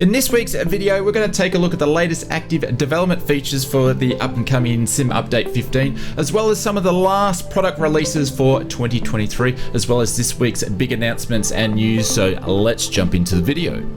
In this week's video, we're going to take a look at the latest active development features for the up-and-coming Sim Update 15, as well as some of the last product releases for 2023, as well as this week's big announcements and news. So let's jump into the video.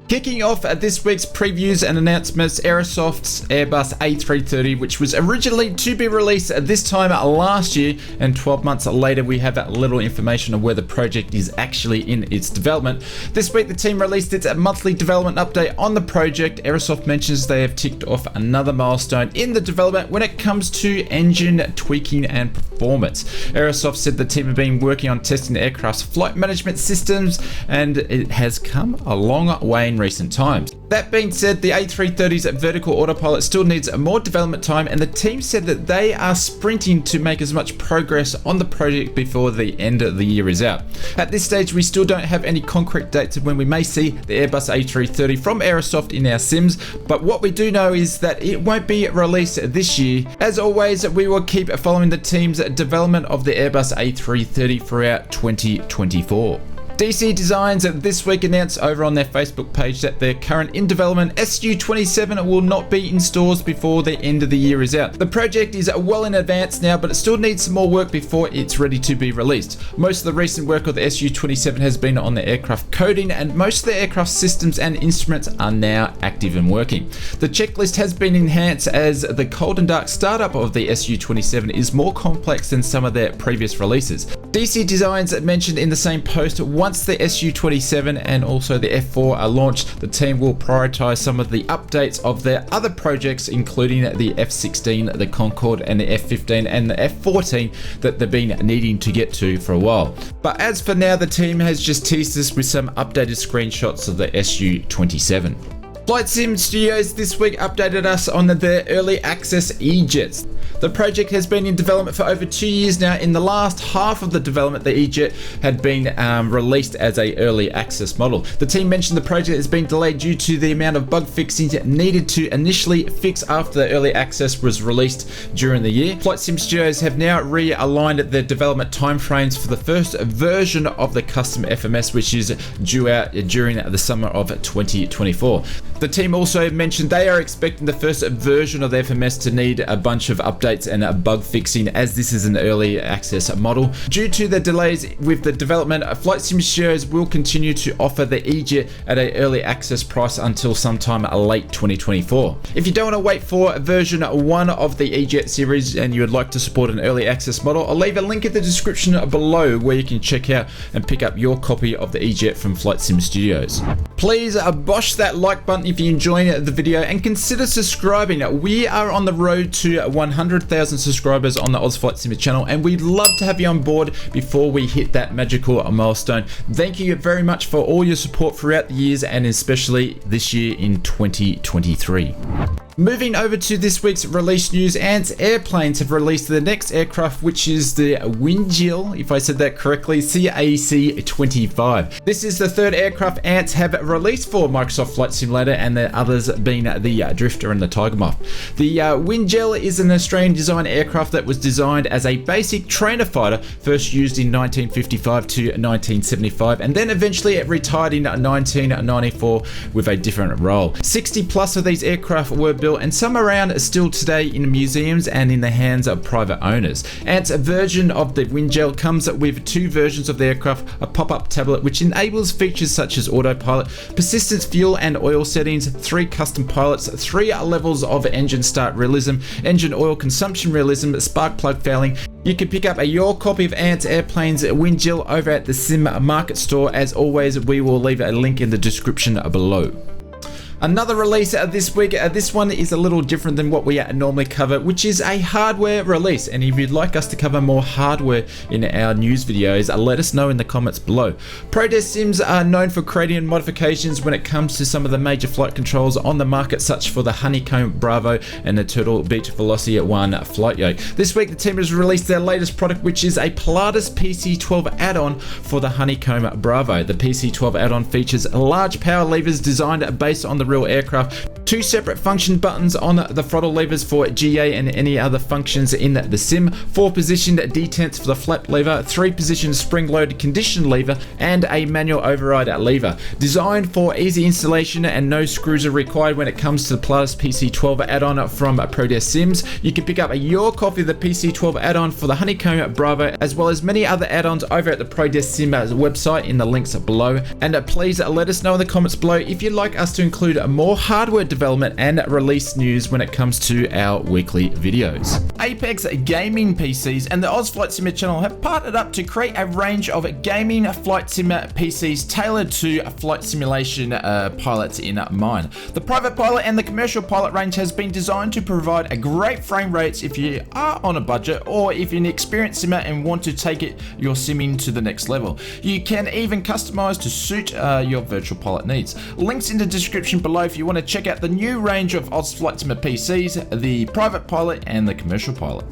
Kicking off this week's previews and announcements, Airsoft's Airbus A330, which was originally to be released this time last year, and 12 months later we have little information on where the project is actually in its development. This week the team released its monthly development update on the project. Airsoft mentions they have ticked off another milestone in the development when it comes to engine tweaking and performance. Airsoft said the team have been working on testing the aircraft's flight management systems, and it has come a long way in recent times. That being said, the A330's vertical autopilot still needs more development time, and the team said that they are sprinting to make as much progress on the project before the end of the year is out. At this stage, we still don't have any concrete dates of when we may see the Airbus A330 from Airsoft in our sims, but what we do know is that it won't be released this year. As always, we will keep following the team's development of the Airbus A330 throughout 2024. DC Designs this week announced over on their Facebook page that their current in development SU-27 will not be in stores before the end of the year is out. The project is well in advance now, but it still needs some more work before it's ready to be released. Most of the recent work of the SU-27 has been on the aircraft coding, and most of the aircraft systems and instruments are now active and working. The checklist has been enhanced as the cold and dark startup of the SU-27 is more complex than some of their previous releases. DC Designs mentioned in the same post, once the SU-27 and also the F4 are launched, the team will prioritize some of the updates of their other projects, including the F-16, the Concorde, and the F-15 and the F-14 that they've been needing to get to for a while. But as for now, the team has just teased us with some updated screenshots of the SU-27. Flight Sim Studios this week updated us on their early access E-Jets. The project has been in development for over 2 years now. In the last half of the development, the E-Jet had been released as an early access model. The team mentioned the project has been delayed due to the amount of bug fixing needed to initially fix after the early access was released during the year. Flight Sim Studios have now realigned their development timeframes for the first version of the custom FMS, which is due out during the summer of 2024. The team also mentioned they are expecting the first version of the FMS to need a bunch of updates and bug fixing, as this is an early access model. Due to the delays with the development, Flight Sim Studios will continue to offer the E-Jet at an early access price until sometime late 2024. If you don't want to wait for version 1 of the E-Jet series and you would like to support an early access model, I'll leave a link in the description below where you can check out and pick up your copy of the E-Jet from Flight Sim Studios. Please bosh that like button if you're enjoying the video, and consider subscribing. We are on the road to 100,000 subscribers on the Oz Flight Simmer channel, and we'd love to have you on board before we hit that magical milestone. Thank you very much for all your support throughout the years, and especially this year in 2023. Moving over to this week's release news, Ants Airplanes have released the next aircraft, which is the Wendesdsay, if I said that correctly, CAC-25. This is the third aircraft Ants have released for Microsoft Flight Simulator, and the others being the Drifter and the Tiger Moth. The Wendesdsay is an Australian design aircraft that was designed as a basic trainer fighter, first used in 1955 to 1975, and then eventually it retired in 1994 with a different role. 60 plus of these aircraft were built, and some around still today in museums and in the hands of private owners. Ant's version of the Wendesdsay comes with 2 versions of the aircraft, a pop-up tablet which enables features such as autopilot, persistence fuel and oil settings, 3 custom pilots, 3 levels of engine start realism, engine oil consumption realism, spark plug fouling. You can pick up your copy of Ants Airplanes Wendesdsay over at the Sim Market Store. As always, we will leave a link in the description below. Another release this week, this one is a little different than what we normally cover, which is a hardware release. And if you'd like us to cover more hardware in our news videos, let us know in the comments below. Protest Sims are known for creating modifications when it comes to some of the major flight controls on the market, such for the Honeycomb Bravo and the Turtle Beach Velocity 1 flight yoke. This week the team has released their latest product, which is a Pilatus PC12 add-on for the Honeycomb Bravo. The PC12 add-on features large power levers designed based on the real aircraft. 2 separate function buttons on the throttle levers for GA and any other functions in the sim, 4 positioned detents for the flap lever, 3 positioned spring-loaded condition lever, and a manual override lever. Designed for easy installation and no screws are required when it comes to the Plus PC12 add-on from ProDesk Sims. You can pick up your copy of the PC12 add-on for the Honeycomb Bravo, as well as many other add-ons over at the ProDesk Sim website in the links below. And please let us know in the comments below if you'd like us to include more hardware development and release news when it comes to our weekly videos. Apex Gaming PCs and the Oz Flight Simmer channel have partnered up to create a range of gaming flight simmer PCs tailored to flight simulation pilots in mind. The private pilot and the commercial pilot range has been designed to provide a great frame rates if you are on a budget or if you're an experienced simmer and want to take your simming to the next level. You can even customize to suit your virtual pilot needs. Links in the description below if you want to check out the new range of Oz Flight Simmer PCs, the private pilot and the commercial pilot.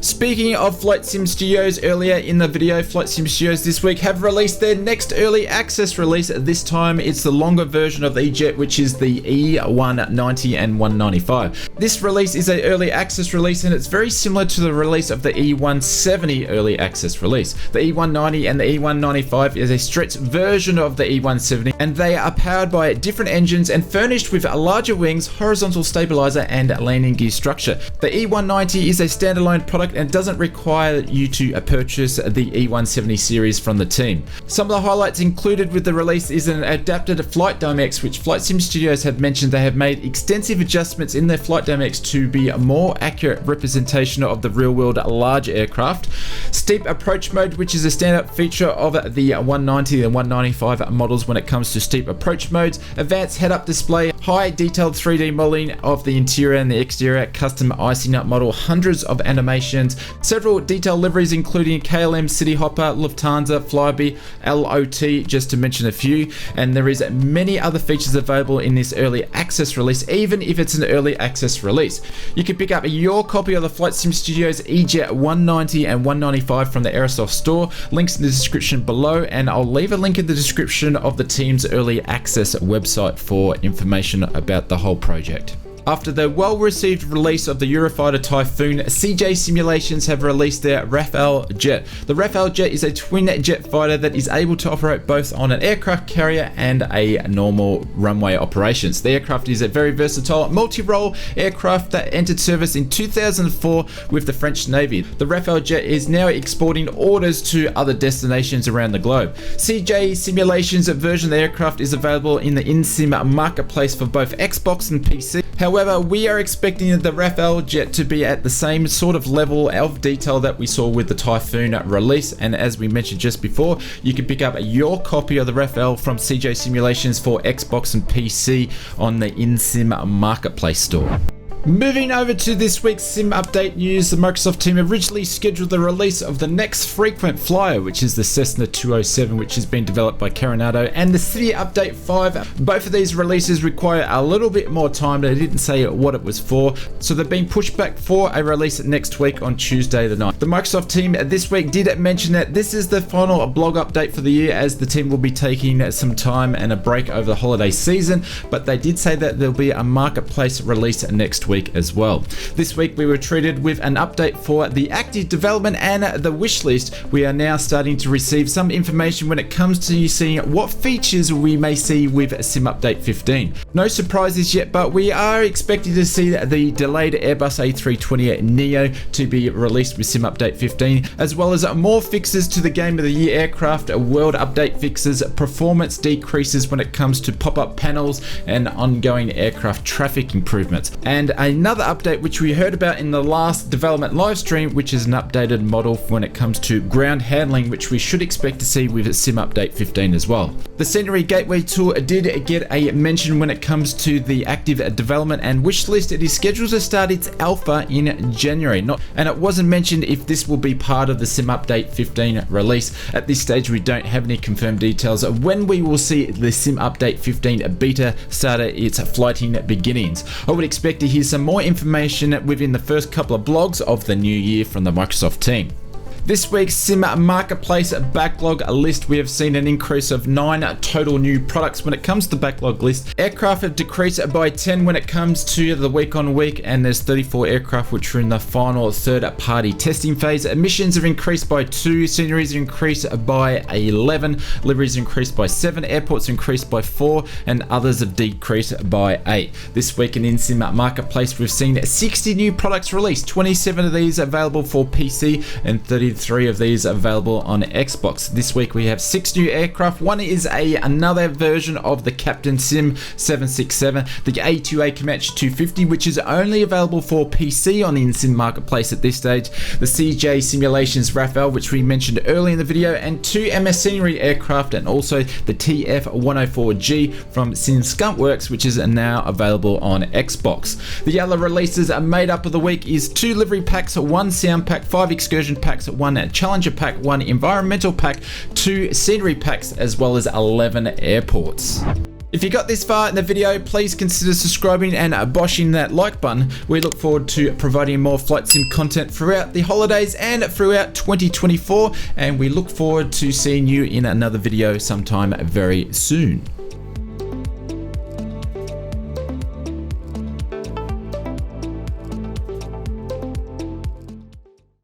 Speaking of Flight Sim Studios, earlier in the video, Flight Sim Studios this week have released their next early access release. This time it's the longer version of the E-Jet, which is the E190 and 195. This release is an early access release and it's very similar to the release of the E170 early access release. The E190 and the E195 is a stretched version of the E170 and they are powered by different engines and furnished with larger wings, horizontal stabilizer and landing gear structure. The E190 is a standalone product and doesn't require you to purchase the E170 series from the team. Some of the highlights included with the release is an adapted flight DMX, which Flight Sim Studios have mentioned they have made extensive adjustments in their flight DMX to be a more accurate representation of the real world large aircraft. Steep approach mode, which is a standout feature of the 190 and 195 models when it comes to steep approach modes. Advanced head-up display, high detailed 3D modeling of the interior and the exterior, custom icing up model, hundreds of animations, several detail liveries including KLM, City Hopper, Lufthansa, Flybe, LOT, just to mention a few, and there is many other features available in this early access release, even if it's an early access release. You can pick up your copy of the Flight Sim Studios E-Jet 190 and 195 from the Aerosoft store, links in the description below, and I'll leave a link in the description of the team's early access website for information about the whole project. After the well-received release of the Eurofighter Typhoon, CJ Simulations have released their RAFEL jet. The RAFEL jet is a twin jet fighter that is able to operate both on an aircraft carrier and a normal runway operations. The aircraft is a very versatile multi-role aircraft that entered service in 2004 with the French Navy. The RAFEL jet is now exporting orders to other destinations around the globe. CJ Simulations' version of the aircraft is available in the in-sim marketplace for both Xbox and PC. However, we are expecting the RAFEL jet to be at the same sort of level of detail that we saw with the Typhoon release, and as we mentioned just before, you can pick up your copy of the RAFEL from CJ Simulations for Xbox and PC on the InSim Marketplace store. Moving over to this week's Sim Update news, the Microsoft team originally scheduled the release of the next frequent flyer, which is the Cessna 207, which has been developed by Coronado, and the City Update 5. Both of these releases require a little bit more time. They didn't say what it was for, so they've been pushed back for a release next week on Tuesday the 9th. The Microsoft team this week did mention that this is the final blog update for the year, as the team will be taking some time and a break over the holiday season, but they did say that there'll be a marketplace release next week as well. This week we were treated with an update for the active development and the wish list. We are now starting to receive some information when it comes to seeing what features we may see with Sim Update 15. No surprises yet, but we are expecting to see the delayed Airbus A320neo to be released with Sim Update 15, as well as more fixes to the Game of the Year aircraft, world update fixes, performance decreases when it comes to pop-up panels, and ongoing aircraft traffic improvements. And another update which we heard about in the last development live stream, which is an updated model when it comes to ground handling, which we should expect to see with Sim Update 15 as well. The Scenery Gateway tool did get a mention when it comes to the active development and wish list. It is scheduled to start its alpha in January, and it wasn't mentioned if this will be part of the Sim Update 15 release. At this stage we don't have any confirmed details of when we will see the Sim Update 15 beta start its flighting beginnings. I would expect to hear some more information within the first couple of blogs of the new year from the Microsoft team. This week's Sim Marketplace backlog list, we have seen an increase of 9 total new products when it comes to the backlog list. Aircraft have decreased by 10 when it comes to the week on week, and there's 34 aircraft which are in the final third-party testing phase. Emissions have increased by 2, sceneries have increased by 11, liveries increased by 7, airports increased by 4, and others have decreased by 8. This week in Sim Marketplace, we've seen 60 new products released, 27 of these available for PC and 33 of these available on Xbox. This week we have 6 new aircraft. One is another version of the Captain Sim 767, the A2A Comanche 250, which is only available for PC on Sim Marketplace at this stage, the CJ Simulations RAFEL, which we mentioned earlier in the video, and 2 MS Scenery aircraft, and also the TF-104G from Sim Skunkworks, which is now available on Xbox. The other releases are made up of the week is 2 livery packs, 1 sound pack, 5 excursion packs, 1 challenger pack, 1 environmental pack, 2 scenery packs, as well as 11 airports. If you got this far in the video, please consider subscribing and boshing that like button. We look forward to providing more flight sim content throughout the holidays and throughout 2024, and we look forward to seeing you in another video sometime very soon.